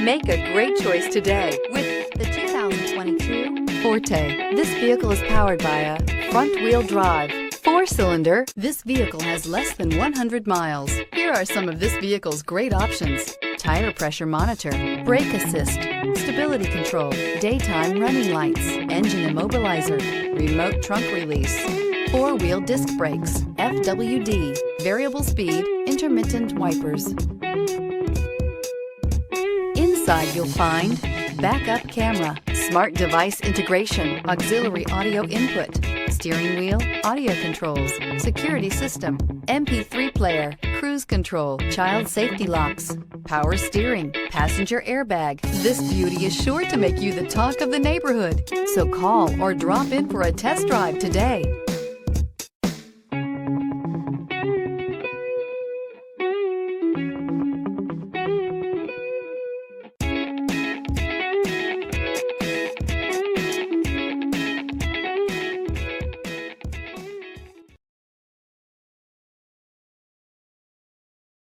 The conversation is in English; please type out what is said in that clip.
Make a great choice today with the 2022 Forte. This vehicle is powered by a front-wheel drive, 4-cylinder. This vehicle has less than 100 miles. Here are some of this vehicle's great options: tire pressure monitor, brake assist, stability control, daytime running lights, engine immobilizer, remote trunk release, 4-wheel disc brakes, FWD, variable speed, intermittent wipers. Inside you'll find backup camera, smart device integration, auxiliary audio input, steering wheel audio controls, security system, MP3 player, cruise control, child safety locks, power steering, passenger airbag. This beauty is sure to make you the talk of the neighborhood. So call or drop in for a test drive today.